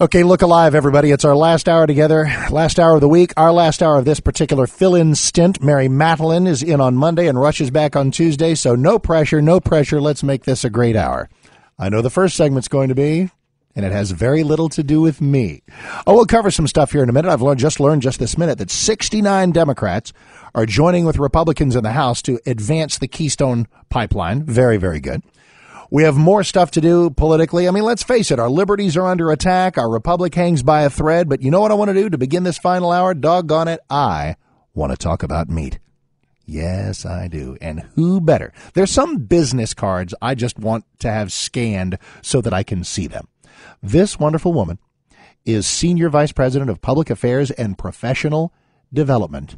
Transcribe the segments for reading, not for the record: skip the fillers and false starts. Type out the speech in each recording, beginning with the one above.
Okay, look alive, everybody. It's our last hour together, last hour of the week, our last hour of this particular fill-in stint. Mary Matalin is in on Monday and Rush is back on Tuesday, so no pressure, no pressure. Let's make this a great hour. I know the first segment's going to be, and it has very little to do with me. Oh, we'll cover some stuff here in a minute. I've just learned this minute that 69 Democrats are joining with Republicans in the House to advance the Keystone Pipeline. Very, very good. We have more stuff to do politically. I mean, let's face it, our liberties are under attack. Our republic hangs by a thread. But you know what I want to do to begin this final hour? Doggone it, I want to talk about meat. Yes, I do. And who better? There's some business cards I just want to have scanned so that I can see them. This wonderful woman is Senior Vice President of Public Affairs and Professional Development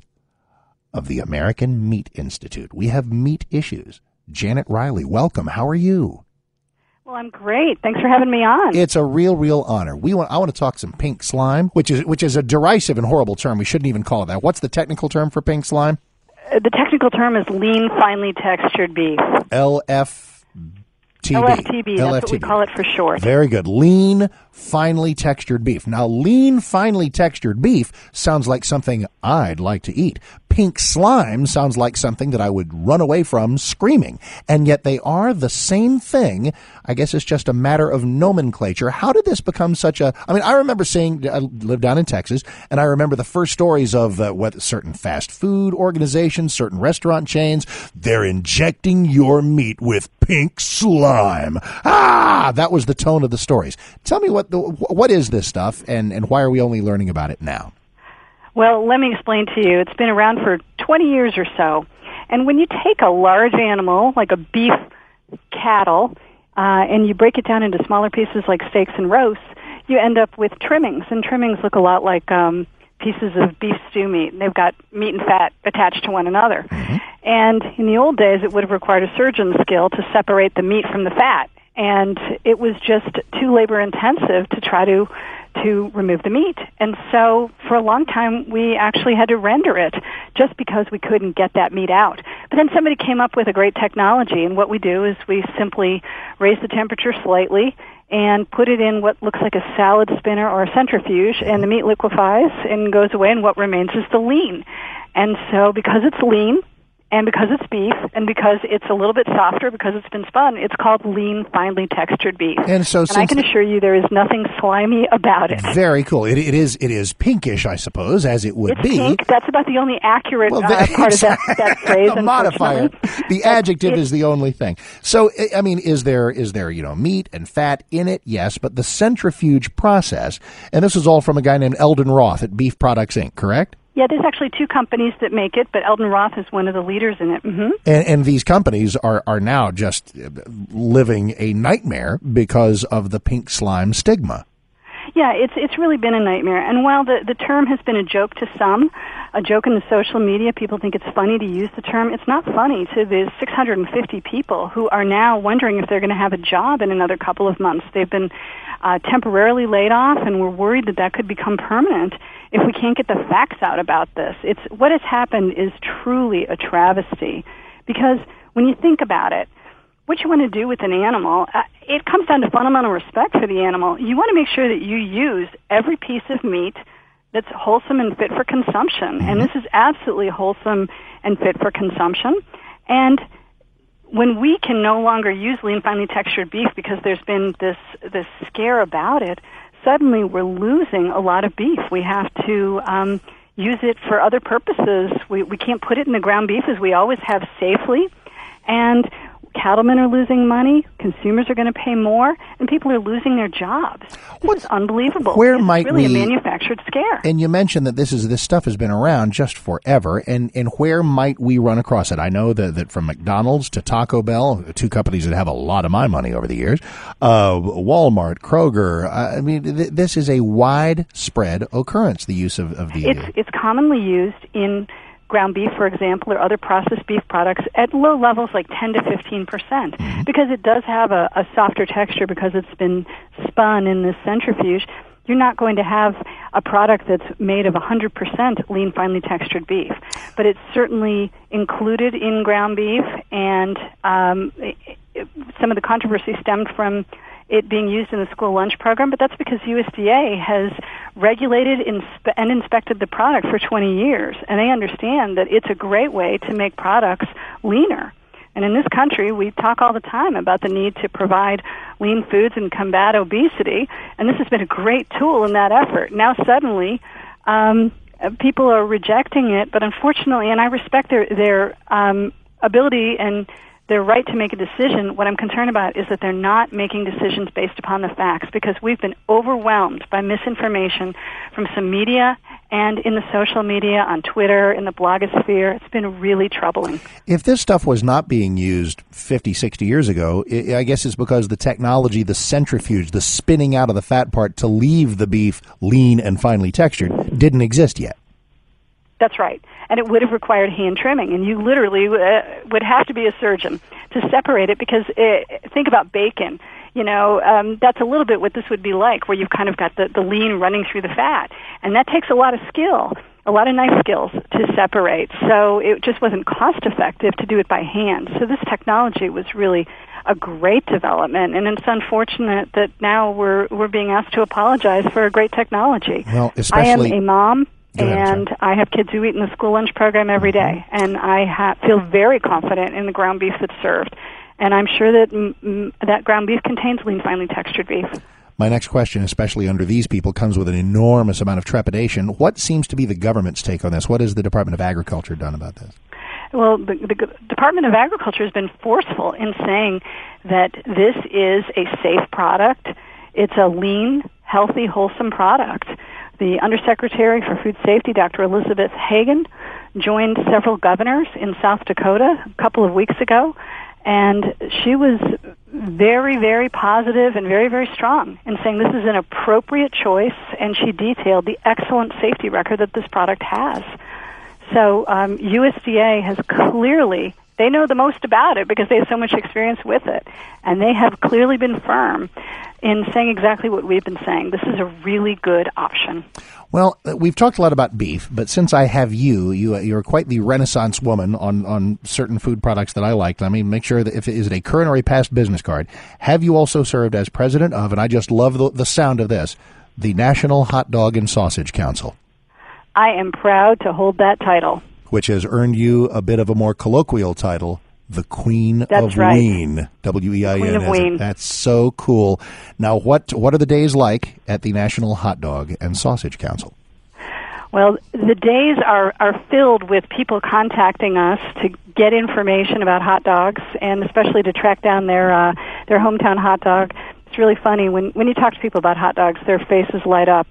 of the American Meat Institute. We have meat issues. Janet Riley, welcome. How are you? Well, I'm great. Thanks for having me on. It's a real honor. I want to talk some pink slime, which is a derisive and horrible term. We shouldn't even call it that. What's the technical term for pink slime? The technical term is lean, finely textured beef. LFTB. That's what we call it for short. Very good. Lean, finely textured beef. Now, lean, finely textured beef sounds like something I'd like to eat. Pink slime sounds like something that I would run away from screaming. And yet they are the same thing. I guess it's just a matter of nomenclature. How did this become such a... I mean, I remember I lived down in Texas, and I remember the first stories of what certain fast food organizations, certain restaurant chains, they're injecting your meat with pink slime. That was the tone of the stories. Tell me what is this stuff, and why are we only learning about it now? Well, let me explain to you. It's been around for 20 years or so. And when you take a large animal, like a beef cattle, and you break it down into smaller pieces like steaks and roasts, you end up with trimmings. And trimmings look a lot like pieces of beef stew meat. They've got meat and fat attached to one another. Mm-hmm. And in the old days, it would have required a surgeon's skill to separate the meat from the fat. And it was just too labor-intensive to try to remove the meat. And so for a long time, we actually had to render it just because we couldn't get that meat out. But then somebody came up with a great technology, and what we do is we simply raise the temperature slightly and put it in what looks like a salad spinner or a centrifuge, and the meat liquefies and goes away, and what remains is the lean. And so because it's lean, and because it's beef, and because it's a little bit softer because it's been spun, it's called lean, finely textured beef. And I can assure you there is nothing slimy about it. Very cool. It is pinkish, I suppose, as it would be. Pink. That's about the only accurate part of that phrase. A modifier. The adjective is the only thing. So, I mean, is there meat and fat in it? Yes, but the centrifuge process, and this is all from a guy named Eldon Roth at Beef Products, Inc., correct? Yeah, there's actually two companies that make it, but Eldon Roth is one of the leaders in it. Mm-hmm. And these companies are now just living a nightmare because of the pink slime stigma. Yeah, it's really been a nightmare. And while the term has been a joke to some, a joke in the social media, people think it's funny to use the term. It's not funny to the 650 people who are now wondering if they're going to have a job in another couple of months. They've been temporarily laid off, and we're worried that could become permanent if we can't get the facts out about this. What has happened is truly a travesty, because when you think about it, what you want to do with an animal, it comes down to fundamental respect for the animal. You want to make sure that you use every piece of meat that's wholesome and fit for consumption. Mm-hmm. And this is absolutely wholesome and fit for consumption. And when we can no longer use lean, finely textured beef because there's been this scare about it, suddenly we're losing a lot of beef. We have to use it for other purposes. We can't put it in the ground beef as we always have safely. And cattlemen are losing money, consumers are going to pay more, and people are losing their jobs. It's unbelievable. It's really a manufactured scare. And you mentioned that this stuff has been around just forever, and where might we run across it? I know that from McDonald's to Taco Bell, two companies that have a lot of my money over the years, Walmart, Kroger, I mean, this is a widespread occurrence, the use of the... It's commonly used in ground beef, for example, or other processed beef products at low levels like 10 to 15%, because it does have a softer texture because it's been spun in this centrifuge. You're not going to have a product that's made of 100% lean, finely textured beef, but it's certainly included in ground beef, and some of the controversy stemmed from it being used in the school lunch program, but that's because USDA has regulated and inspected the product for 20 years, and they understand that it's a great way to make products leaner. And in this country, we talk all the time about the need to provide lean foods and combat obesity, and this has been a great tool in that effort. Now suddenly, people are rejecting it, but unfortunately, and I respect their ability and their right to make a decision, what I'm concerned about is that they're not making decisions based upon the facts, because we've been overwhelmed by misinformation from some media and in the social media, on Twitter, in the blogosphere. It's been really troubling. If this stuff was not being used 50, 60 years ago, I guess it's because the technology, the centrifuge, the spinning out of the fat part to leave the beef lean and finely textured didn't exist yet. That's right. And it would have required hand trimming, and you literally would have to be a surgeon to separate it, because think about bacon. That's a little bit what this would be like, where you've kind of got the lean running through the fat. And that takes a lot of skill, a lot of knife skills to separate. So it just wasn't cost effective to do it by hand. So this technology was really a great development, and it's unfortunate that now we're being asked to apologize for a great technology. Well, especially I am a mom. And I have kids who eat in the school lunch program every day, and I feel very confident in the ground beef that's served. And I'm sure that that ground beef contains lean, finely textured beef. My next question, especially under these people, comes with an enormous amount of trepidation. What seems to be the government's take on this? What has the Department of Agriculture done about this? Well, the Department of Agriculture has been forceful in saying that this is a safe product. It's a lean, healthy, wholesome product. The Undersecretary for Food Safety, Dr. Elizabeth Hagan, joined several governors in South Dakota a couple of weeks ago, and she was very, very positive and very, very strong in saying this is an appropriate choice, and she detailed the excellent safety record that this product has. So USDA has clearly, they know the most about it because they have so much experience with it, and they have clearly been firm in saying exactly what we've been saying. This is a really good option. Well, we've talked a lot about beef, but since I have you're quite the Renaissance woman on certain food products that I like. Let me make sure that is it a current or a past business card. Have you also served as president of, and I just love the sound of this, the National Hot Dog and Sausage Council? I am proud to hold that title. Which has earned you a bit of a more colloquial title, the Queen of Ween, W-E-I-N. Queen of Ween. That's so cool. Now, what are the days like at the National Hot Dog and Sausage Council? Well, the days are filled with people contacting us to get information about hot dogs, and especially to track down their hometown hot dog. It's really funny when you talk to people about hot dogs, their faces light up,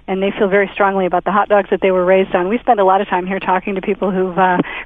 and they feel very strongly about the hot dogs that they were raised on. We spend a lot of time here talking to people who've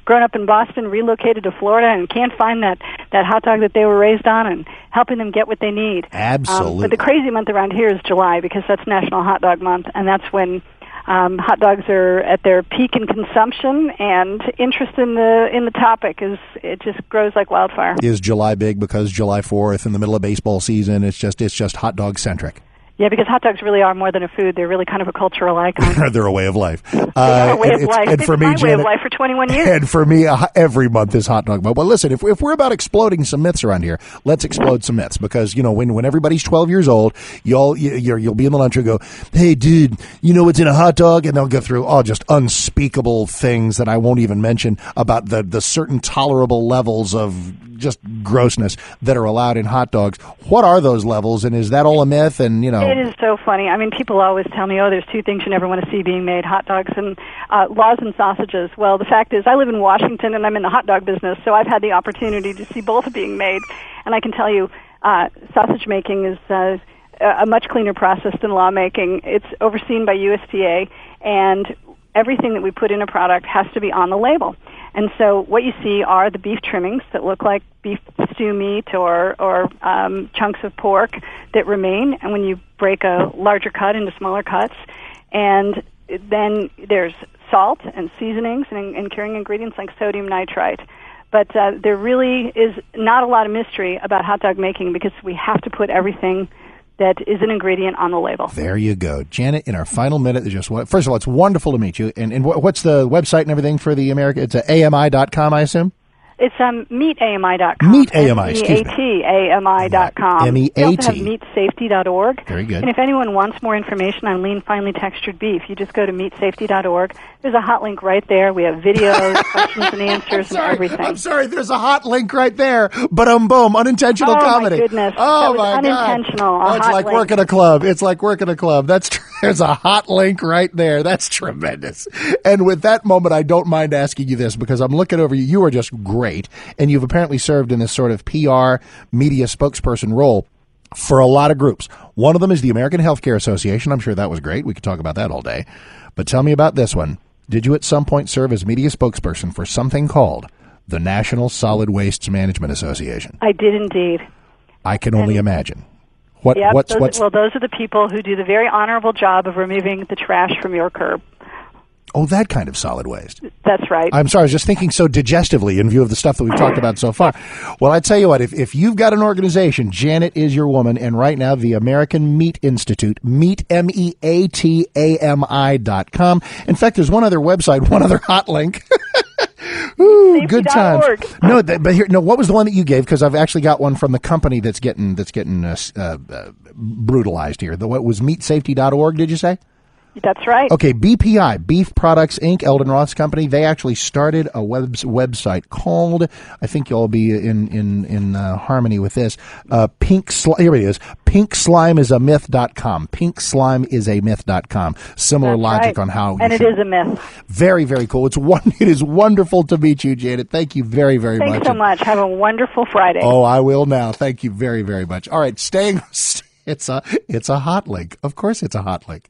grown up in Boston, relocated to Florida, and can't find that hot dog that they were raised on, and helping them get what they need. Absolutely. But the crazy month around here is July, because that's National Hot Dog Month, and that's when hot dogs are at their peak in consumption, and interest in the topic it just grows like wildfire. Is July big because July 4th in the middle of baseball season? It's just hot dog centric. Yeah, because hot dogs really are more than a food. They're really kind of a cultural icon. They're a way of life. They are a way of life. And it's for me, my way Janet, of life for 21 years. And for me, every month is hot dog month. Well, listen, if we're about exploding some myths around here, let's explode some myths. Because, when everybody's 12 years old, you'll be in the lunch and go, hey, dude, you know what's in a hot dog? And they'll go through all just unspeakable things that I won't even mention about the certain tolerable levels of just grossness that are allowed in hot dogs. What are those levels, and is that all a myth? And it is so funny. I mean, people always tell me, there's two things you never want to see being made: hot dogs and laws and sausages. Well, the fact is, I live in Washington, and I'm in the hot dog business, so I've had the opportunity to see both being made, and I can tell you, sausage making is a much cleaner process than lawmaking. It's overseen by USDA, and everything that we put in a product has to be on the label. And so what you see are the beef trimmings that look like beef stew meat or chunks of pork that remain, and when you break a larger cut into smaller cuts. And then there's salt and seasonings and curing ingredients like sodium nitrite. But there really is not a lot of mystery about hot dog making, because we have to put everything that is an ingredient on the label. There you go. Janet, in our final minute, first of all, it's wonderful to meet you. And what's the website and everything for the America? It's AMI.com, I assume? It's meetami.com. Meetami, excuse me. meatami.com. MEAT. We also have meatsafety.org. Very good. And if anyone wants more information on lean, finely textured beef, you just go to meatsafety.org. There's a hot link right there. We have videos, questions and answers, and everything. I'm sorry, there's a hot link right there. But boom, unintentional comedy. Oh, my goodness. Oh, that was unintentional. God. It's like working a club. It's like working a club. There's a hot link right there. That's tremendous. And with that moment, I don't mind asking you this because I'm looking over you. You are just great. And you've apparently served in this sort of PR media spokesperson role for a lot of groups. One of them is the American Healthcare Association. I'm sure that was great. We could talk about that all day. But tell me about this one. Did you at some point serve as media spokesperson for something called the National Solid Waste Management Association? I did indeed. I can only imagine. Those are the people who do the very honorable job of removing the trash from your curb. Oh, that kind of solid waste. That's right. I'm sorry, I was just thinking so digestively in view of the stuff that we've talked about so far. Well, I tell you what, if you've got an organization, Janet is your woman, and right now the American Meat Institute, meatami.com. In fact, there's one other website, one other hot link. Ooh, good times. No, what was the one that you gave? Because I've actually got one from the company that's getting brutalized here. What was meatsafety.org, did you say? That's right. Okay, BPI, Beef Products Inc., Eldon Roth's company, they actually started a website called, I think you'll be in harmony with this, Pink Slime, here it is, pinkslimeIsAMyth.com, pinkslimeIsAMyth.com. Similar That's logic right. on how And it is a myth. Very, very cool. It is wonderful to meet you, Janet. Thank you very, very much. Thanks so much. Have a wonderful Friday. Oh, I will now. Thank you very, very much. All right, it's a hot link. Of course it's a hot link.